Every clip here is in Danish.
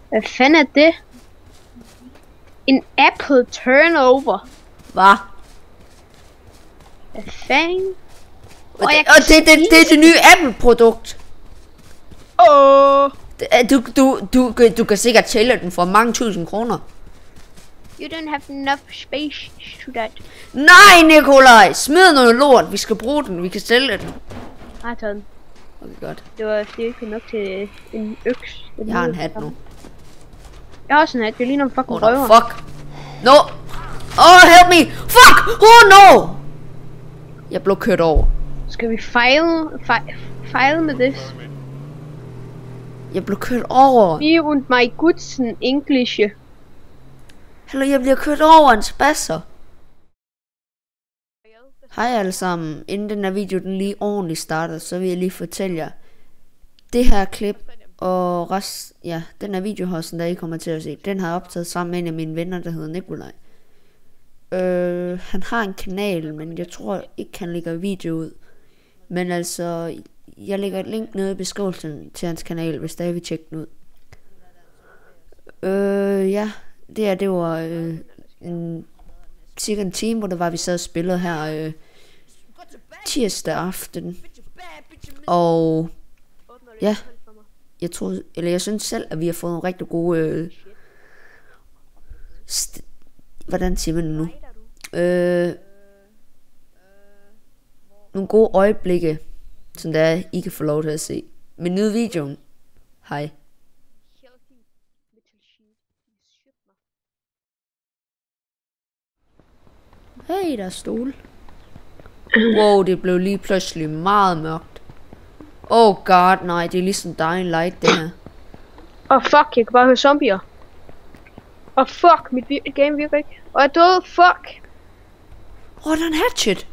Hvad fanden er det? En apple turnover. Hvad? Hvad fanden? Og det er det nye Apple-produkt. Du kan sikkert sælge den for mange tusind kroner. You don't have enough space to that. Nej, Nikolaj! Smid noget lort. Vi skal bruge den. Vi kan sælge den. Jeg har taget den. Okay, godt. Det var ikke nok til en øks. Jeg har en hat nu. Jeg har også en hat. Det ligner en fucking Oh, røver. no, fuck. No. Oh, help me. Fuck. Oh, no. Jeg blev kørt over. Skal vi fejle med det? Jeg blev kørt over. Vi und my Gudsen English. Hallo, jeg bliver kørt over en spasser. Hej alle sammen. Inden den her video den lige ordentligt starter, så vil jeg lige fortælle jer. Det her klip og den her video her, som der I kommer til at se, den har jeg optaget sammen med en af mine venner, der hedder Nikolaj. Han har en kanal, men jeg tror ikke han lægger video ud. Men altså, jeg lægger et link nede i beskrivelsen til hans kanal, hvis der I vil tjekke den ud. Ja, det var cirka en time, hvor vi sad og spillede her tirsdag aften. Og ja, jeg synes selv, at vi har fået nogle rigtig gode hvordan siger man det nu? Nogle gode øjeblikke, som der er, I kan få lov til at se. Men nyde videoen. Hej. Hey, der er stol. Wow, det blev lige pludselig meget mørkt. Oh god, nej, det er ligesom Dying Light, det her. Fuck, jeg kan bare høre zombier. Fuck, mit game virker ikke. Og jeg døde, fuck. Der er en hatchet.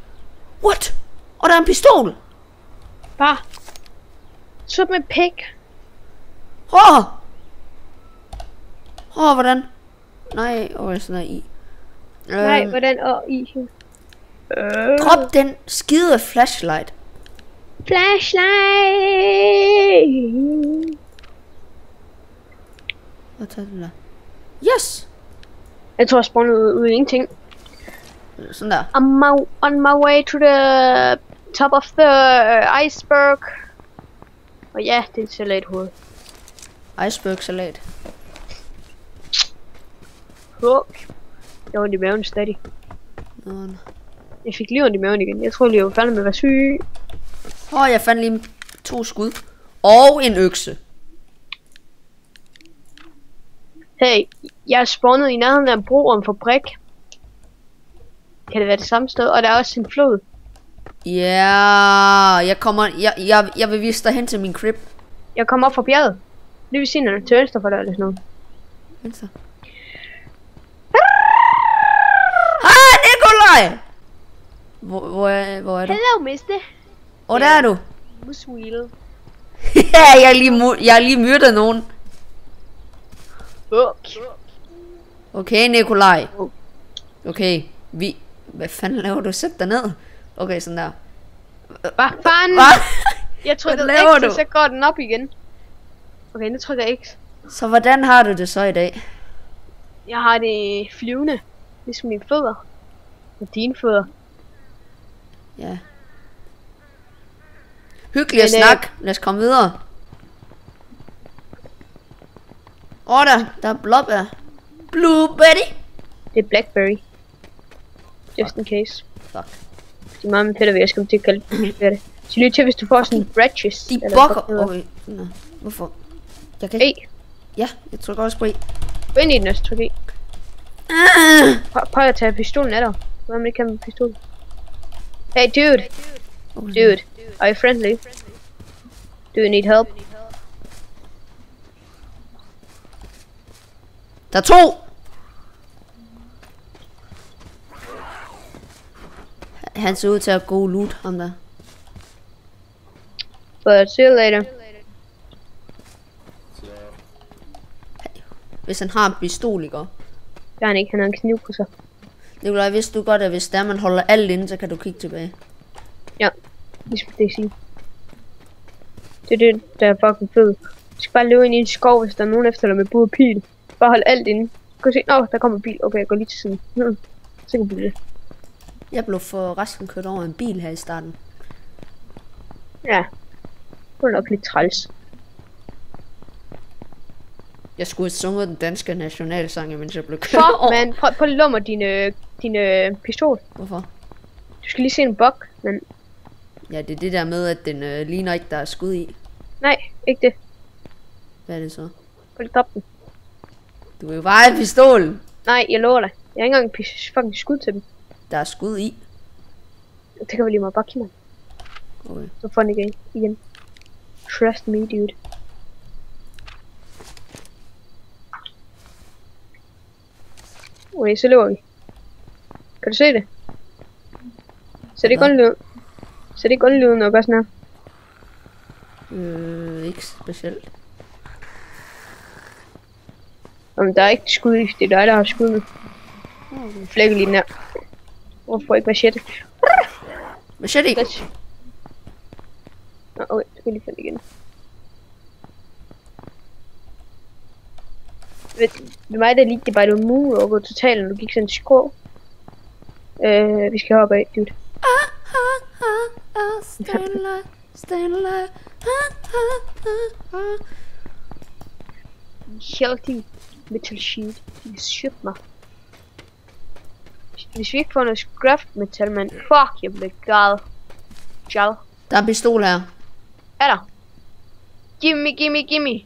What? Og der er en pistol. Bare. Så med pik. Hvordan? Nej, sådan der i. Nej, hvordan i? Drop den skide flashlight. Flashlight. Hvad tager den der? Yes! Jeg tror jeg spawnede ud i ingenting. Sådan der. I'm on my way to the top of the iceberg. Og ja, det er et salathoved. Iceberg salat. Fuck. Jeg var ondt i maven stadig. Jeg fik lige ondt i maven igen. Jeg tror lige, jeg var færdig med at være syg. Jeg fandt lige 2 skud. Og en økse. Hey, jeg er spawnet i nærheden af en bro og en fabrik. Kan det være det samme sted? Og der er også en flod. Ja, jeg vil vise dig hen til min crib. Jeg kommer op fra bjerget. Lige ved siden af til venstre for dig eller sådan noget. Venstre. Hej, Nikolaj! Hvor er du? Hello, mister. Der er du. Muswheel. Ja, jeg har lige myrdet nogen. Fuck. Okay, Nikolaj. Okay, hvad fanden laver du? Sæt dig ned. Okay, sådan der. Hvad fanden? Jeg trykker X, så går den op igen. Okay, nu trykker jeg X. Så hvordan har du det så i dag? Jeg har det flyvende. Ligesom mine fødder. Og dine fødder. Ja. Hyggelig at snak. Lad os komme videre. Der er blåbær. Blueberry. Det er blackberry. Just in case. Fuck. Det er meget med fedt, at jeg skal til at kalde det. Så lyt til, hvis du får sådan en bratches. De bokker. Okay. Nå, hvorfor? Jeg kan ikke. Ja, jeg trykker også på E. Gå ind i den også, tryk E. Prøv at tage pistolen af dig. Hvad man ikke kan med pistol? Hey dude. Dude, are you friendly? Do you need help? Der er 2! Han ser ud til at gå loot, ham der. But see you later. Hvis han har en pistol, ikke? Det har han ikke, han har en kniv på sig. Nikolaj, vidste du godt, at hvis der man holder alt inde, så kan du kigge tilbage? Ja, ligesom det siger. Det er det, der er fucking fedt. Du skal bare løbe ind i en skov, hvis der er nogen efter dig med bud og pil. Bare hold alt inde. Du kan se, der kommer en bil. Okay, jeg går lige til siden. Så kan det. Jeg blev for resten kørt over en bil her i starten. Ja. Det var nok lidt træls. Jeg skulle have sunget den danske nationalsang, mens jeg blev kørt Fuck, over. man. Prøv at lummer din pistol. Hvorfor? Du skal lige se en bug, men... Ja, det er det der med, at den ligner ikke, der er skud i. Nej, ikke det. Hvad er det så? Prøv lige drop den. Du vil jo bare have pistolen. Nej, jeg lover dig. Jeg har ikke engang fucking skud til dem. Der er skud i. Det kan vi lige meget bare give mig. Okay. Så får den igen. Trust me, dude. Okay, så løber vi. Kan du se det? Så det er kun lyd. Så det er kun lyden nok også her. Ikke specielt. Om der er ikke skud i, det er dig, der har skud med. Flækker lige den her. Hvorfor ikke machete? Machete! Nå, okay, så skal jeg lige finde igen. Ved mig der lige det bare du moonwalker totalt, når du gik sådan en skrå. Vi skal hoppe af, dude. Stay alive. Healthy metal sheet. Det shit mig. Hvis vi ikke får noget scrap metal, man. Fuck, jeg bliver gal. Jal. Der er en pistol her. Er der? Gimme.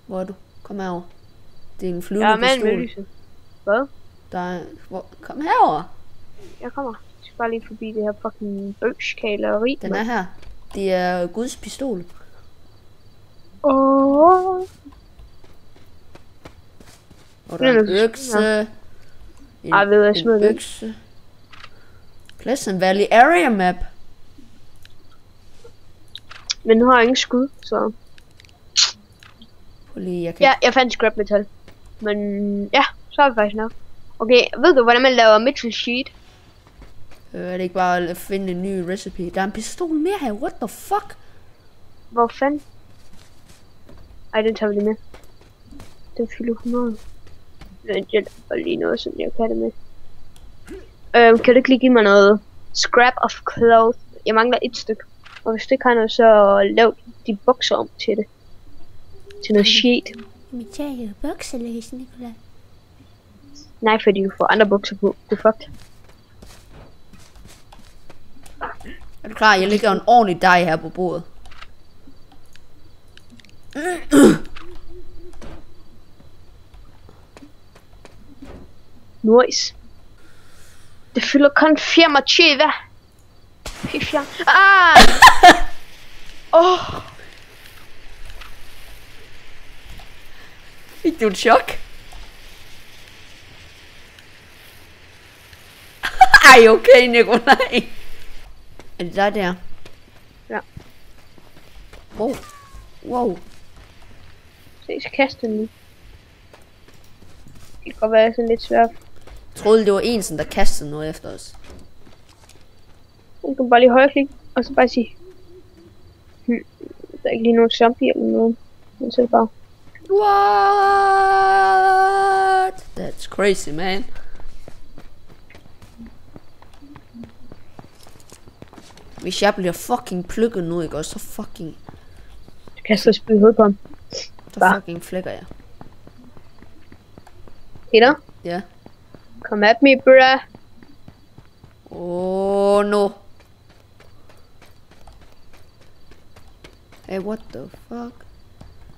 Hvor er du? Kom herover. Det er en flyvende Ja, mand med pistol. lyset. Hvad? Der er... Kom herover. Jeg kommer. Jeg skal bare lige forbi det her fucking bøgskæleri. Den er her. Det er Guds pistol. Åh. Og der er en økse. Jeg ved, jeg smider den. Økse. Pleasant Valley Area Map. Men nu har jeg ingen skud, så... Lige, jeg kan... Ja, jeg fandt scrap metal. Men ja, så er vi faktisk nok. Okay, ved du hvordan man laver metal sheet? Er det ikke bare at finde en ny recipe? Der er en pistol mere her, what the fuck? Hvor fanden? Ej, den tager vi lige med. Den fylder 100. Jeg laver lige noget, sådan jeg kan det med. Kan du ikke lige give mig noget scrap of cloth? Jeg mangler et stykke. Og hvis du ikke har noget, så lav de bukser om til det. Til noget sheet. Men tager jo bukserlæs, Nicolai. Nej, fordi du får andre bukser på. Det er fucked. Er du klar? Jeg lægger en ordentlig dej her på bordet. Nice. Det fylder kun 25. Ah! Åh! Fik du et chok? Ej, okay, Nicolai. Er det dig der? Ja. Wow. Wow. Så jeg skal kaste den nu. Det kan godt være sådan lidt svært. Jeg troede, det var en, som der kastede noget efter os. Du kan bare lige højreklikke, og så bare sige... Der er ikke lige nogen zombie eller noget. Men så er det bare... What? That's crazy, man. Hvis jeg bliver fucking plukket nu, ikke også, så fucking... Du kaster et spyd i hovedet på ham. Så Bare. fucking flækker jeg. Peter? Ja. Come at me, bruh. Oh no. Hey, what the fuck?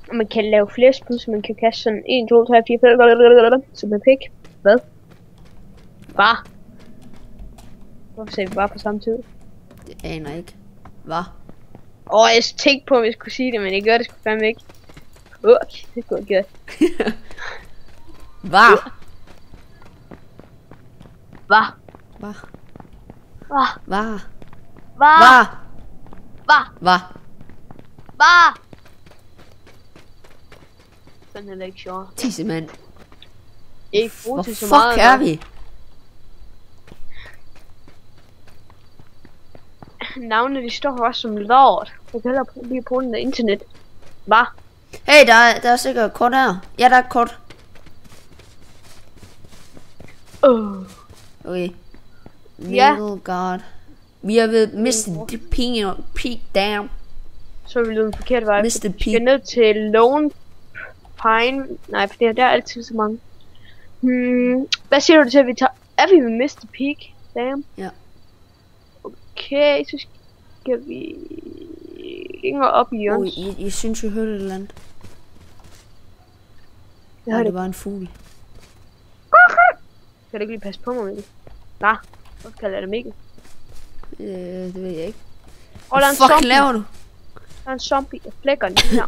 Og man kan lave flere spyd, så man kan kaste sådan 1, 2, 3, 4, 5, som en pik. Hvad? Bare. Hvorfor sagde vi bare på samme tid? Det aner jeg ikke. Hvad? Jeg tænkte på, at vi skulle sige det, men jeg gør det sgu fandme ikke. Det kunne jeg gøre. Hvad? Hvad? Hvad? Hvad? Hvad? Hvad? Hvad? Hvad? Hvad? Sådan er det ikke sjovt. Tissemand. Ikke brug Hvor til så meget. fuck er vi? Navnene de står også som lort. Jeg kan hellere lige bruge den der internet. Hvad? Hey, der er sikkert et kort her. Ja, der er et kort. Okay. Ja. Little God. Vi er ved Mr. Peak Dam. Så er vi løbet den forkerte vej. Mr. Vi skal Peak. ned til Lone Pine. Nej, for der er altid så mange. Hvad siger du til, at vi tager... Er vi ved Mr. Peak Dam? Ja. Okay, så skal vi... længere op i hjørnet. Jeg synes, jeg hørte et eller andet. Jeg hørte det var en fugl. Kan du ikke lige passe på mig, Mikkel? Nej, hvorfor kalder jeg det Mikkel? Det ved jeg ikke. Hvad fuck laver du? Der er en zombie, jeg flækker den her.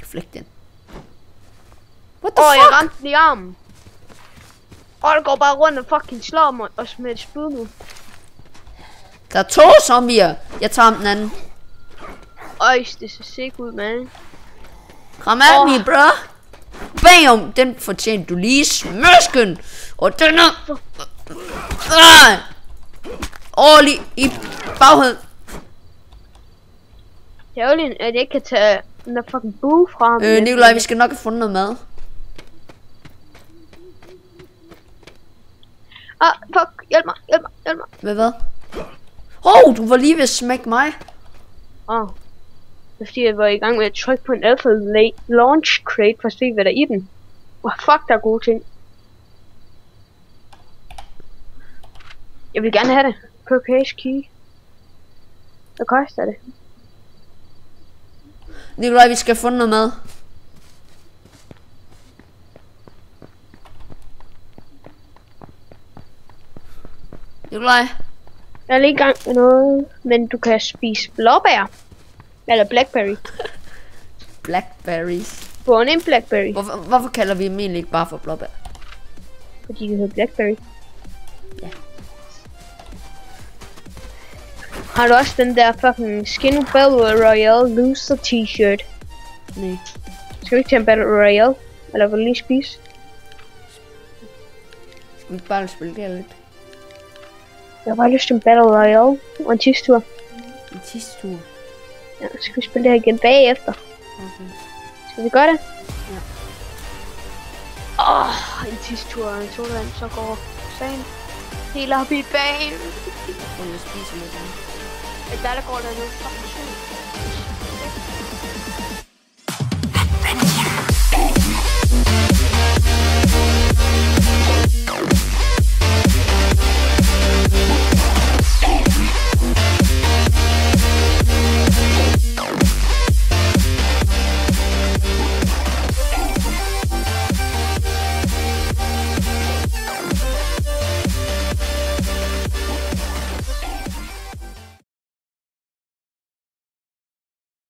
Flæk den. What the fuck? Jeg ramte den i armen. Det går bare rundt og fucking slår mig og smider et spyd nu. Der er 2 zombier. Jeg tager den anden. Det ser sick ud, man. Kom af mig, bro. Bam! Den fortjente du lige smøsken. Og den er... lige i bagheden. Det er ærgerligt, at jeg ikke kan tage den der fucking bue fra ham. Nikolaj, vi skal nok have fundet noget mad. Fuck, hjælp mig. Hvad? Du var lige ved at smække mig. Det er fordi, jeg var i gang med at trykke på en alpha launch crate, for at se, hvad der er i den. Fuck, der er gode ting. Jeg vil gerne have det. Purchase key. Hvad koster det? Nikolaj, vi skal have fundet noget mad. Nikolaj. Jeg er lige i gang med noget, men du kan spise blåbær. Eller blackberry. Blackberries. Få en blackberry. Hvorfor kalder vi dem egentlig ikke bare for blåbær? Fordi det hedder blackberry. Ja. Har du også den der fucking Skin Battle Royale loser t-shirt? Nej. Skal vi ikke til en Battle Royale? Eller vil du lige spise? Skal vi ikke bare spille det lidt? Jeg har bare lyst til en Battle Royale og en tidstur. En tidstur? Ja, skal vi spille det her igen bagefter? Okay. Skal vi gøre det? Ja. En tidstur og en solvand, så går sagen helt op i bagen. Jeg spiser lidt. Der går der noget fucking sygt.